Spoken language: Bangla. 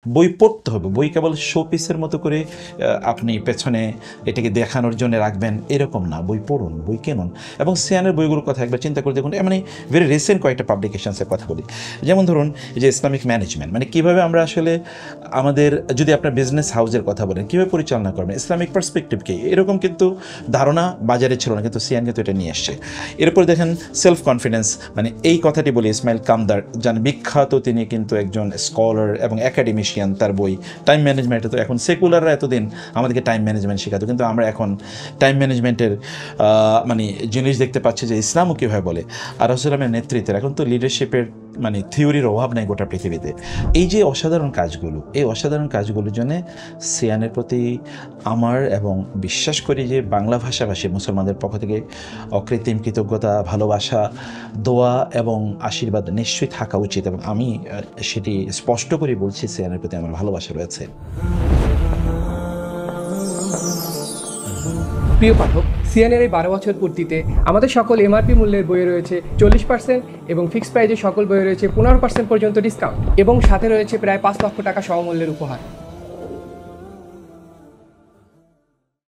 বই পড়তে হবে। বই কেবল শো পিসের মতো করে আপনি পেছনে এটাকে দেখানোর জন্য রাখবেন এরকম না। বই পড়ুন, বই কিনুন এবং সিয়ানের বইগুলোর কথা একবার চিন্তা করে দেখুন। মানে ভেরি রিসেন্ট কয়েকটা পাবলিকেশনসের কথা বলি, যেমন ধরুন এই যে ইসলামিক ম্যানেজমেন্ট, মানে কীভাবে আমরা আসলে আমাদের, যদি আপনার বিজনেস হাউসের কথা বলেন কীভাবে পরিচালনা করবেন, ইসলামিক পার্সপেক্টিভ কী, এরকম কিন্তু ধারণা বাজারে ছিল না, কিন্তু সিয়ান কিন্তু এটা নিয়ে এসছে। এরপর দেখেন সেলফ কনফিডেন্স, মানে এই কথাটি বলি ইসমাইল কামদার যান বিখ্যাত, তিনি কিন্তু একজন স্কলার এবং একাডেমিশিয়ান। তার বই টাইম ম্যানেজমেন্টে, তো এখন সেকুলাররা এতদিন আমাদেরকে টাইম ম্যানেজমেন্ট শেখাতো, কিন্তু আমরা এখন টাইম ম্যানেজমেন্টের মানে জিনিস দেখতে পাচ্ছি যে ইসলামও কীভাবে বলে। আর রাসূলের নেতৃত্বের এখন তো লিডারশিপের মানে থিওরির অভাব নেই গোটা পৃথিবীতে। এই যে অসাধারণ কাজগুলো, এই অসাধারণ কাজগুলোর জন্য সিয়ানের প্রতি আমার এবং বিশ্বাস করি যে বাংলা ভাষাভাষী মুসলমানদের পক্ষ থেকে অকৃত্রিম কৃতজ্ঞতা, ভালোবাসা, দোয়া এবং আশীর্বাদ নিশ্চয়ই থাকা উচিত, এবং আমি সেটি স্পষ্ট করে বলছি সিয়ানের প্রতি আমার ভালোবাসা রয়েছে। প্রিয় পাঠক, সিয়ানের এই 12 বছর পূর্তিতে আমাদের সকল এমআরপি মূল্যের বইয়ে রয়েছে 40% এবং ফিক্সড প্রাইজে সকল বইয়ে রয়েছে 15% পর্যন্ত ডিসকাউন্ট, এবং সাথে রয়েছে প্রায় 5 লক্ষ টাকা সমমূল্যের উপহার।